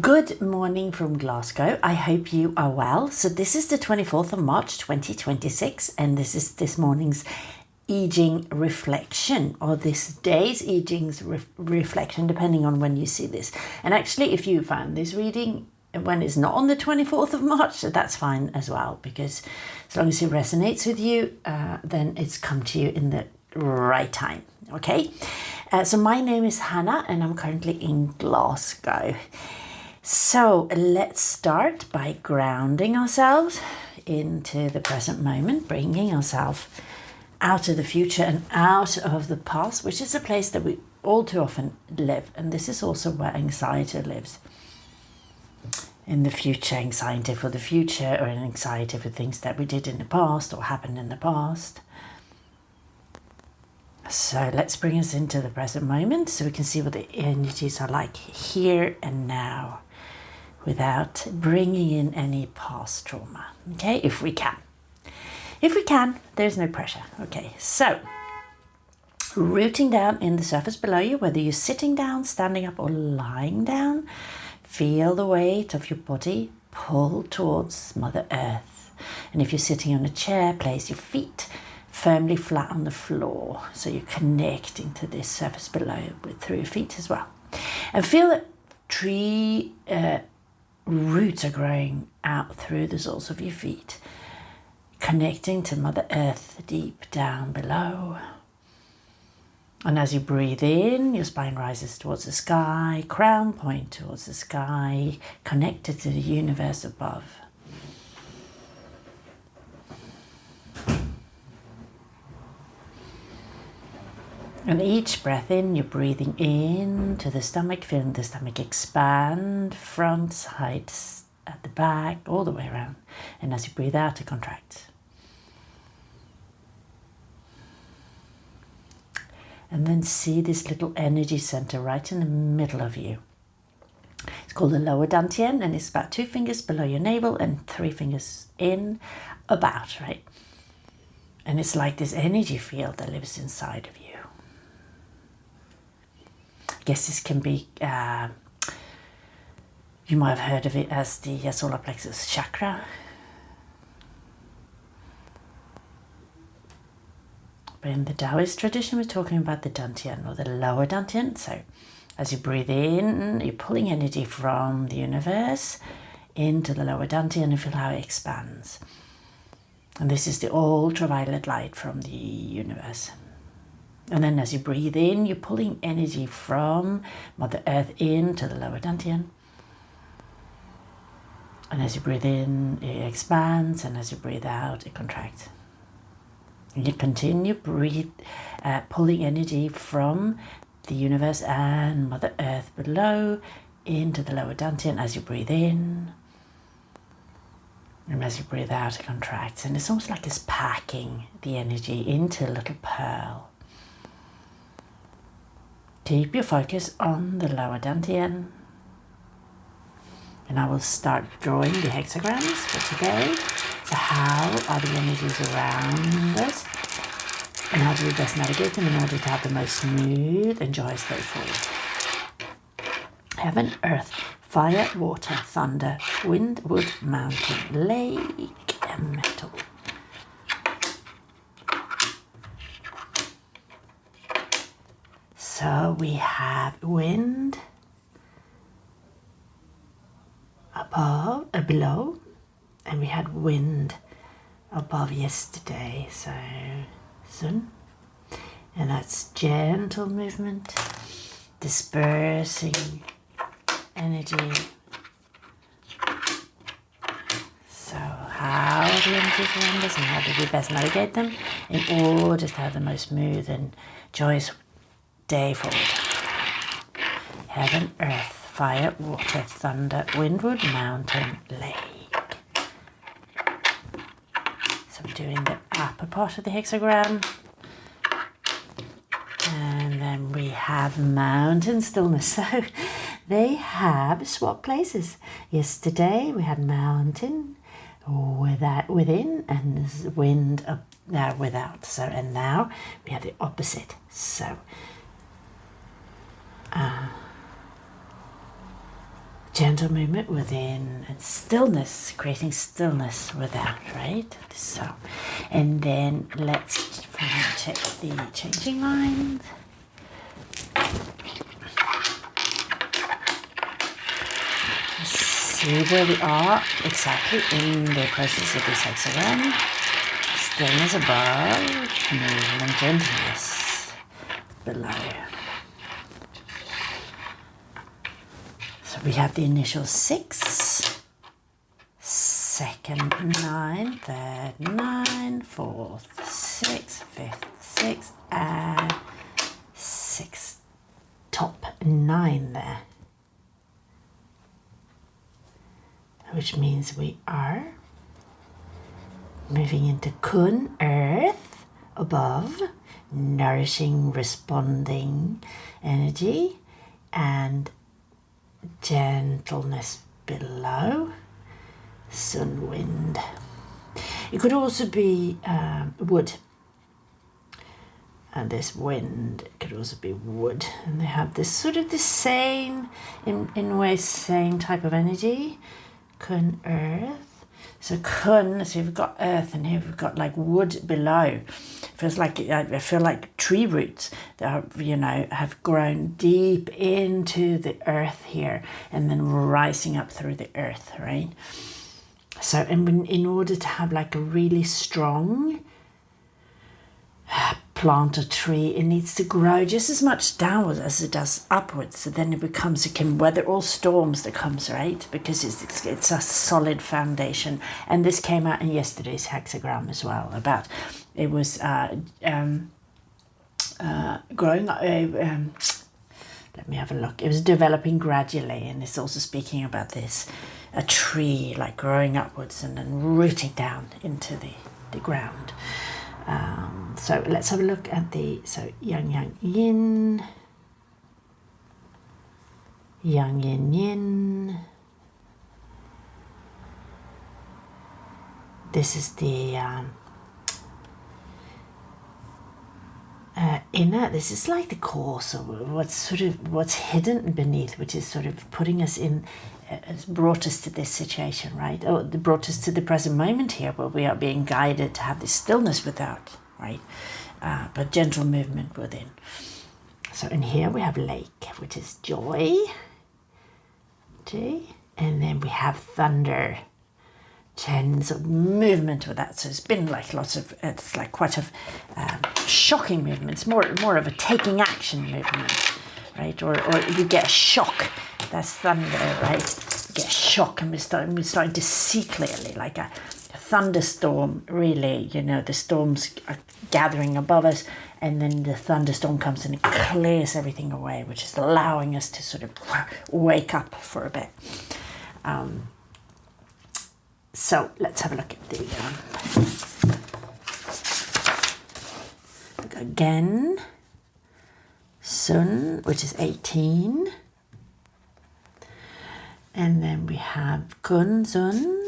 Good morning from Glasgow. I hope you are well. So this is the 24th of March 2026 and this is this morning's I Ching reflection, or this day's I Ching's reflection, depending on when you see this. And actually, if you found this reading when it's not on the 24th of March, that's fine as well, because as long as it resonates with you, then it's come to you in the right time. Okay, so my name is Hannah and I'm currently in Glasgow. So let's start by grounding ourselves into the present moment, bringing ourselves out of the future and out of the past, which is a place that we all too often live. And this is also where anxiety lives. In the future, anxiety for the future, or an anxiety for things that we did in the past or happened in the past. So let's bring us into the present moment so we can see what the energies are like here and now, without bringing in any past trauma, okay, if we can. If we can, there's no pressure. Okay, so rooting down in the surface below you, whether you're sitting down, standing up or lying down, feel the weight of your body pull towards Mother Earth. And if you're sitting on a chair, place your feet firmly flat on the floor, so you're connecting to this surface below through your feet as well. And feel that tree roots are growing out through the soles of your feet, connecting to Mother Earth deep down below. And as you breathe in, your spine rises towards the sky, crown point towards the sky, connected to the universe above. And each breath in, you're breathing in to the stomach, feeling the stomach expand, front, sides, at the back, all the way around. And as you breathe out, it contracts. And then see this little energy center right in the middle of you. It's called the lower dantian, and it's about 2 fingers below your navel and 3 fingers in, about, right? And it's like this energy field that lives inside of you. I guess this can be, you might have heard of it as the solar plexus chakra. But in the Taoist tradition, we're talking about the dantian, or the lower dantian. So as you breathe in, you're pulling energy from the universe into the lower dantian and feel how it expands. And this is the ultraviolet light from the universe. And then as you breathe in, you're pulling energy from Mother Earth into the lower dantian. And as you breathe in, it expands, and as you breathe out, it contracts. And you continue pulling energy from the universe and Mother Earth below into the lower dantian as you breathe in. And as you breathe out, it contracts. And it's almost like it's packing the energy into a little pearl. Keep your focus on the lower dantian. And I will start drawing the hexagrams for today. So how are the energies around us? And how do we best navigate them in order to have the most smooth and joyous flow forward? Heaven, earth, fire, water, thunder, wind, wood, mountain, lake, and metal. So we have wind above, below, and we had wind above yesterday, so sun. And that's gentle movement, dispersing energy. So how are the energies around us, and how do we best navigate them in order to have the most smooth and joyous day forward? Heaven, earth, fire, water, thunder, windward, mountain, lake. So we're doing the upper part of the hexagram. And then we have mountain stillness. So they have swapped places. Yesterday we had mountain within and wind up now without. So, and now we have the opposite. So gentle movement within and stillness, creating stillness without, right? So, and then let's check the changing lines. See where we are exactly in the process of this hexagram. Stillness above, movement, gentleness below. So we have the initial 6, second 9, third 9, fourth 6, fifth 6, and 6th top 9 there. Which means we are moving into Kun, earth, above, nourishing, responding energy, and gentleness below, sun, wind. It could also be wood, and this wind, it could also be wood, and they have this sort of the same, in a way, same type of energy. Kun, earth. So kun, so you've got earth, and here we've got like wood below. Feels like, I feel like tree roots that are, you know, have grown deep into the earth here, and then rising up through the earth, right? So, and in order to have like a really strong plant or tree, it needs to grow just as much downwards as it does upwards. So then it can weather all storms that comes, right? Because it's a solid foundation. And this came out in yesterday's hexagram as well. About it was growing. Let me have a look. It was developing gradually, and it's also speaking about this, a tree like growing upwards and then rooting down into the ground. So let's have a look at so yang, yang, yin, yang, yin, yin. This is the inner, this is like the core, so what's hidden beneath, which is sort of putting us in, has brought us to this situation, right? Oh, it brought us to the present moment here, where we are being guided to have this stillness without, right? But gentle movement within. So in here we have lake, which is joy, G, and then we have thunder, Chen, so movement with that. So it's been like it's like quite a shocking movement. It's more of a taking action movement, right? Or you get a shock. That's thunder, right? You get a shock, and we're starting to see clearly, like a thunderstorm. Really, you know, the storms are gathering above us, and then the thunderstorm comes and it clears everything away, which is allowing us to sort of wake up for a bit. So let's have a look at the again, sun, which is 18, and then we have kun sun,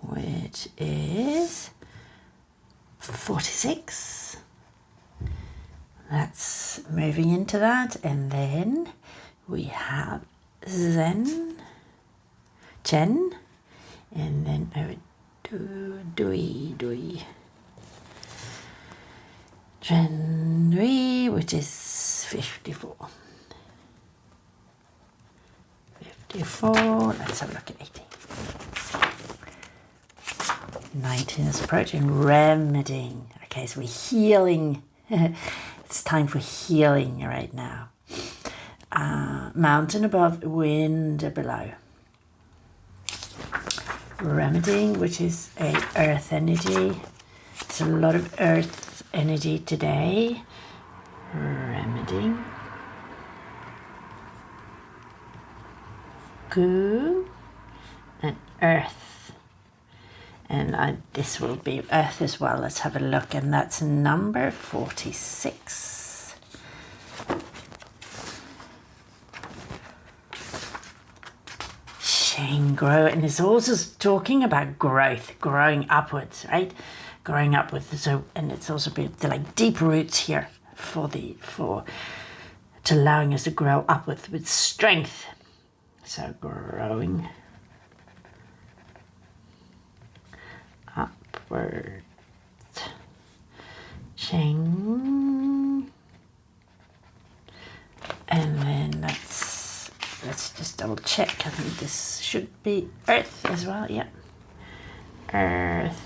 which is 46. That's moving into that, and then we have zen, chen, and then dui, January, which is 54. 54, let's have a look at 18. 19 is approaching, remedying. Okay, so we're healing. It's time for healing right now. Mountain above, wind below. Remedying, which is a earth energy. It's a lot of earth energy today. Remedying. Gu and earth. And this will be earth as well. Let's have a look, and that's number 46. Ching, grow, and it's also talking about growth, growing upwards, right? Growing upwards. So, and it's also like deep roots here to allowing us to grow upwards with strength. So growing upward. Ching. And then let's just double check. I think this should be Earth as well. Yeah. Earth.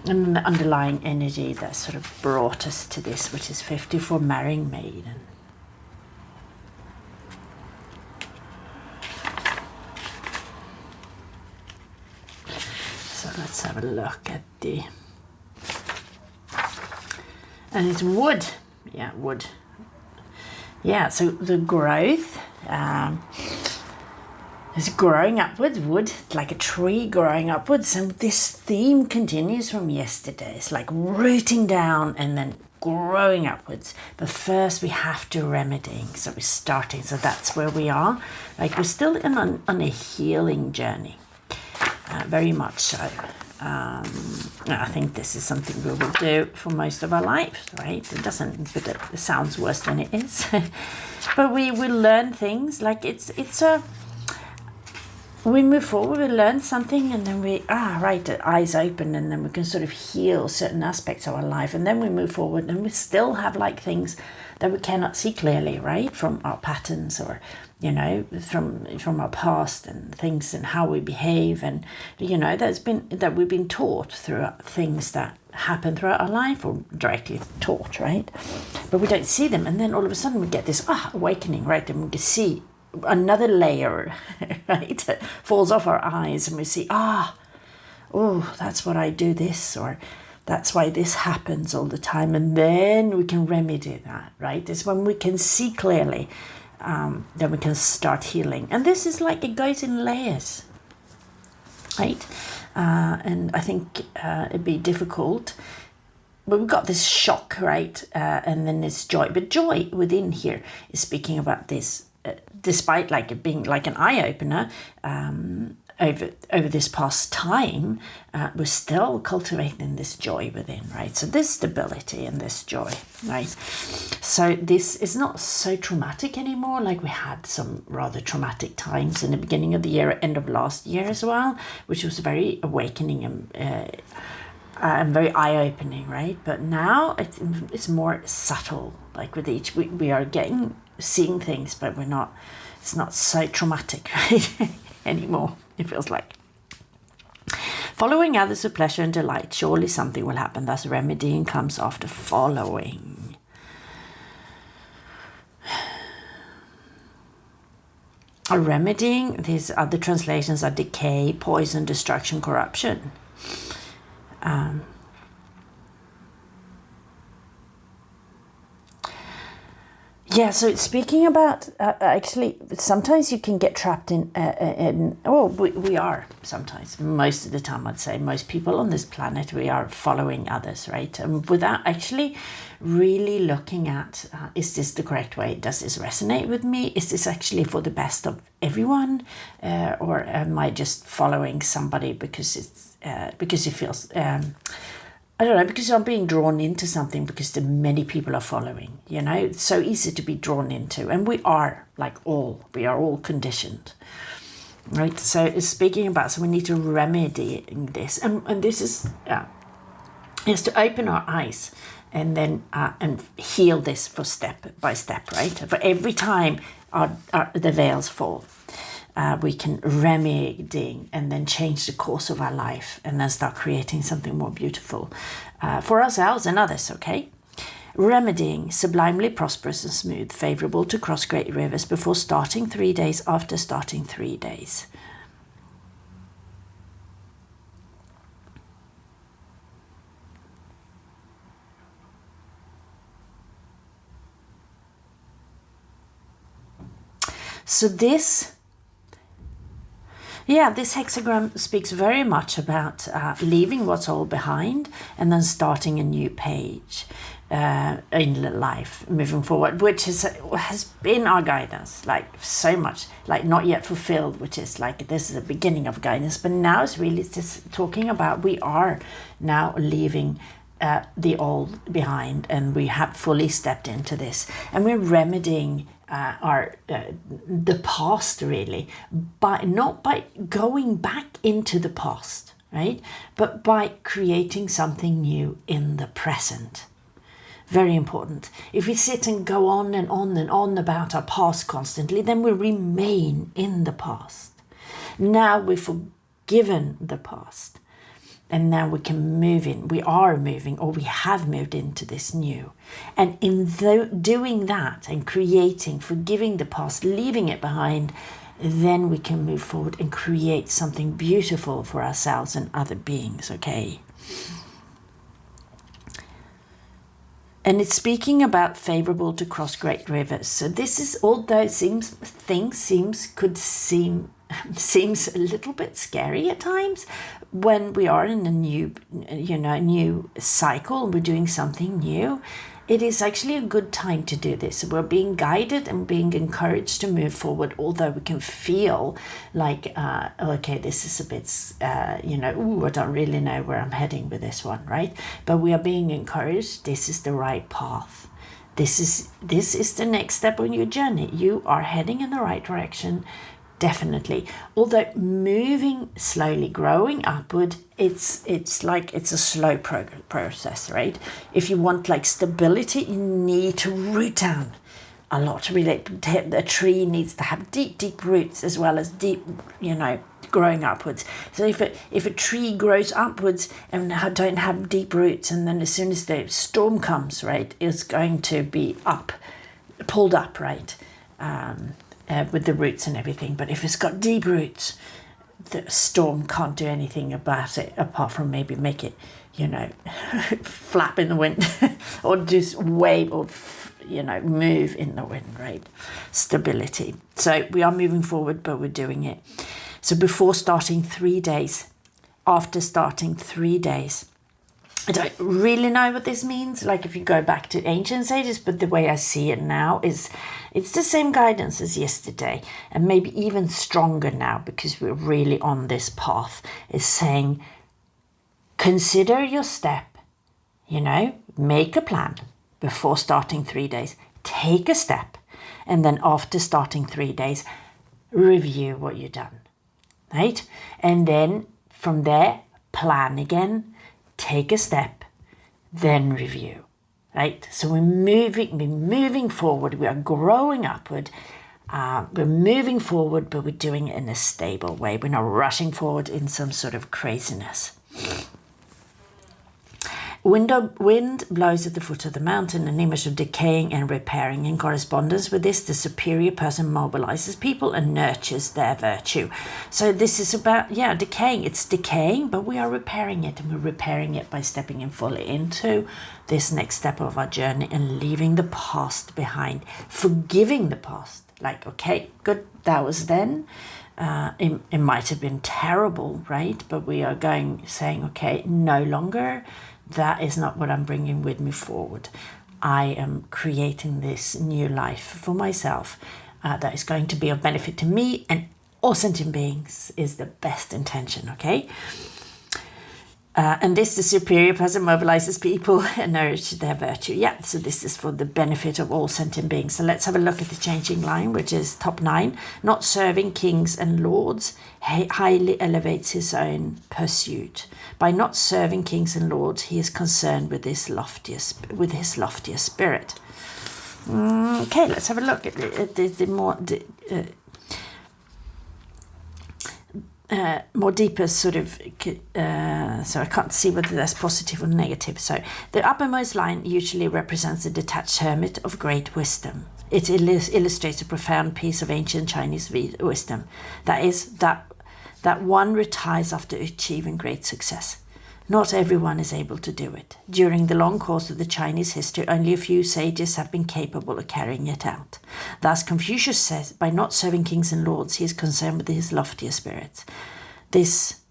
And the underlying energy that sort of brought us to this, which is 50 for marrying maiden. So let's have a look at the, and it's wood. Yeah, wood. Yeah, so the growth is growing upwards, wood, like a tree growing upwards. And this theme continues from yesterday. It's like rooting down and then growing upwards. But first we have to remedying. So we're starting. So that's where we are. Like we're still on a healing journey. Very much so. I think this is something we will do for most of our lives, right? It doesn't, but it sounds worse than it is. But we will learn things. Like we move forward, we learn something, and then the eyes open, and then we can sort of heal certain aspects of our life, and then we move forward, and we still have like things that we cannot see clearly, right, from our patterns, or from our past, and things and how we behave, and that we've been taught through things that happen throughout our life, or directly taught, right? But we don't see them, and then all of a sudden we get this awakening, right? And we can see another layer, right, that falls off our eyes, and we see, that's what I do this, or that's why this happens all the time, and then we can remedy that, right? It's when we can see clearly, then we can start healing. And this is like it goes in layers, right? And I think it'd be difficult, but we've got this shock, right? And then this joy, but joy within here is speaking about this. Despite like it being like an eye-opener over this past time, we're still cultivating this joy within, right? So this stability and this joy, right? So this is not so traumatic anymore. Like we had some rather traumatic times in the beginning of the year, end of last year as well, which was very awakening and very eye-opening, right? But now it's more subtle. Like with each, we are seeing things, but it's not so traumatic, right? Anymore, it feels like. Following others with pleasure and delight, surely something will happen. Thus remedying comes after following. Remedying, these other translations are decay, poison, destruction, corruption. Yeah, so speaking about, actually, sometimes you can get trapped we are sometimes, most of the time I'd say, most people on this planet, we are following others, right? And without actually really looking at, is this the correct way? Does this resonate with me? Is this actually for the best of everyone? Or am I just following somebody because it feels... I don't know, because I'm being drawn into something because the many people are following, It's so easy to be drawn into. And we are, we are all conditioned, right? So it's speaking about, so we need to remedy this. And this is to open our eyes and then and heal this for step by step, right? For every time the veils fall. We can remedy and then change the course of our life and then start creating something more beautiful for ourselves and others, okay? Remedying, sublimely prosperous and smooth, favourable to cross great rivers before starting 3 days, after starting 3 days. So this hexagram speaks very much about leaving what's all behind and then starting a new page in life, moving forward, which has been our guidance, like so much, like not yet fulfilled, which is like this is the beginning of guidance, but now it's really just talking about we are now leaving the old behind, and we have fully stepped into this, and we're remedying the past, really, not by going back into the past, right, but by creating something new in the present. Very important. If we sit and go on and on and on about our past constantly, then we remain in the past. Now we've forgiven the past, and now we can move in. We are moving, or we have moved into this new. And in doing that and creating, forgiving the past, leaving it behind, then we can move forward and create something beautiful for ourselves and other beings, okay? And it's speaking about favorable to cross great rivers. So this is, although seems a little bit scary at times when we are in a new cycle and we're doing something new. It is actually a good time to do this. We're being guided and being encouraged to move forward, although we can feel like, okay, this is a bit, I don't really know where I'm heading with this one, right? But we are being encouraged. This is the right path. This is the next step on your journey. You are heading in the right direction. Definitely. Although moving slowly, growing upward, it's a slow process, right? If you want like stability, you need to root down a lot. Really, the tree needs to have deep roots as well as deep, growing upwards. So if a tree grows upwards and don't have deep roots, and then as soon as the storm comes, right, it's going to be pulled up, right? With the roots and everything. But if it's got deep roots, the storm can't do anything about it apart from maybe make it, flap in the wind or just wave or, move in the wind, right? Stability. So we are moving forward, but we're doing it. So before starting 3 days, after starting 3 days, I don't really know what this means, like if you go back to ancient sages, but the way I see it now is it's the same guidance as yesterday, and maybe even stronger now because we're really on this path, is saying, consider your step, make a plan before starting 3 days, take a step, and then after starting 3 days, review what you've done, right? And then from there, plan again, take a step, then review, right? So we're moving forward, we are growing upward, we're moving forward, but we're doing it in a stable way. We're not rushing forward in some sort of craziness. Wind blows at the foot of the mountain, an image of decaying and repairing. In correspondence with this, the superior person mobilizes people and nurtures their virtue. So this is about, decaying. It's decaying, but we are repairing it, and we're repairing it by stepping in fully into this next step of our journey and leaving the past behind, forgiving the past. Like, okay, good, that was then. It might have been terrible, right? But we are saying, okay, no longer. That is not what I'm bringing with me forward. I am creating this new life for myself that is going to be of benefit to me and all sentient beings is the best intention, okay? And the superior person mobilizes people and nourishes their virtue. Yeah, so this is for the benefit of all sentient beings. So let's have a look at the changing line, which is top 9. Not serving kings and lords, highly elevates his own pursuit. By not serving kings and lords, he is concerned with his loftier spirit. Okay, let's have a look at the more deeper sort of, so I can't see whether that's positive or negative. So the uppermost line usually represents a detached hermit of great wisdom. It illustrates a profound piece of ancient Chinese wisdom. That is, that one retires after achieving great success. Not everyone is able to do it. During the long course of the Chinese history, only a few sages have been capable of carrying it out. Thus, Confucius says, by not serving kings and lords, he is concerned with his loftier spirits. This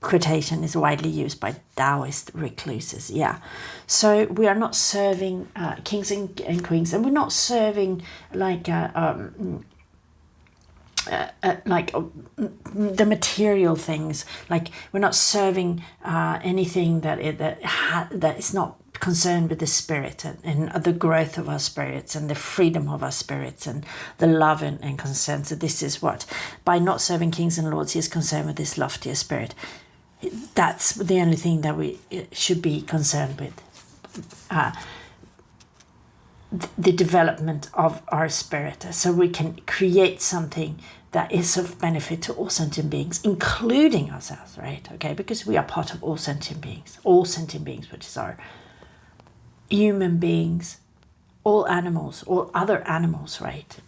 quotation is widely used by Taoist recluses. Yeah, so we are not serving kings and queens, and we're not serving like the material things. Like we're not serving anything that is not concerned with the spirit and the growth of our spirits and the freedom of our spirits and the love and consent. So this is what, by not serving kings and lords, he is concerned with this loftier spirit. That's the only thing that we should be concerned with. The development of our spirit, so we can create something that is of benefit to all sentient beings, including ourselves, right? Okay, because we are part of all sentient beings, which is our human beings, all animals, all other animals, right?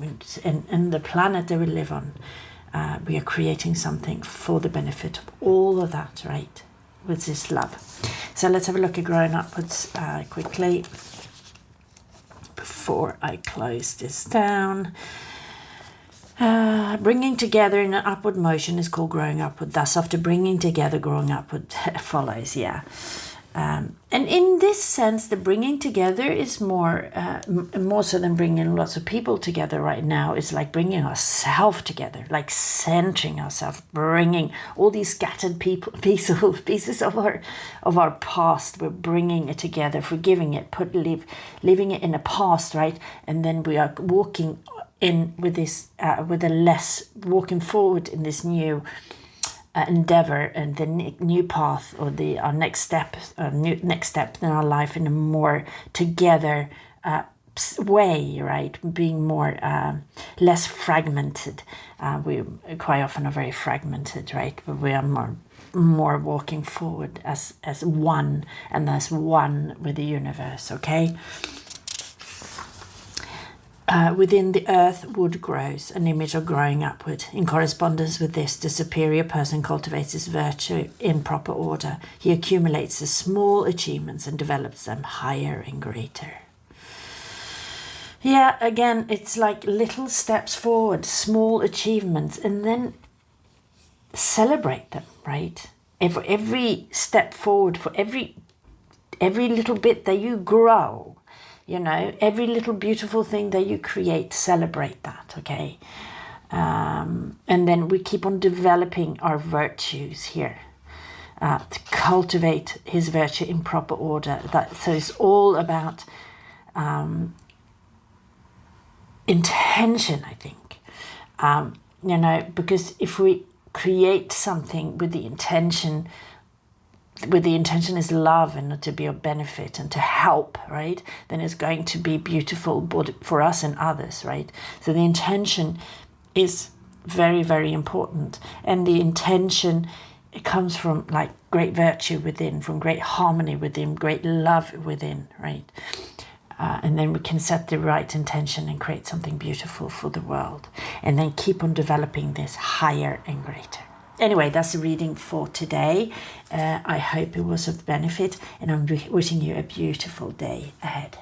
And the planet that we live on, we are creating something for the benefit of all of that, right? With this love. So let's have a look at growing upwards quickly before I close this down. Bringing together in an upward motion is called growing upward. Thus, after bringing together, growing upward follows. Yeah. And in this sense, the bringing together is more so than bringing lots of people together right now. It's like bringing ourselves together, like centering ourselves, bringing all these scattered pieces of our past. We're bringing it together, forgiving it, leaving it in the past, right? And then we are walking in with this, walking forward in this new endeavor and the new path, or our next step in our life, in a more together way, right? Being more less fragmented. We quite often are very fragmented, right? But we are more walking forward as one, and as one with the universe. Okay. Within the earth, wood grows, an image of growing upward. In correspondence with this, the superior person cultivates his virtue in proper order. He accumulates the small achievements and develops them higher and greater. Yeah, again, it's like little steps forward, small achievements, and then celebrate them, right? For every step forward, for every little bit that you grow, you know, every little beautiful thing that you create, celebrate that, okay? And then we keep on developing our virtues here, to cultivate his virtue in proper order. So it's all about intention, I think. You know, because if we create something with the intention is love and not to be of benefit and to help, right? Then it's going to be beautiful both for us and others, right? So the intention is very, very important. And the intention, it comes from like great virtue within, from great harmony within, great love within, right? And then we can set the right intention and create something beautiful for the world. And then keep on developing this higher and greater. Anyway, that's the reading for today. I hope it was of benefit, and I'm wishing you a beautiful day ahead.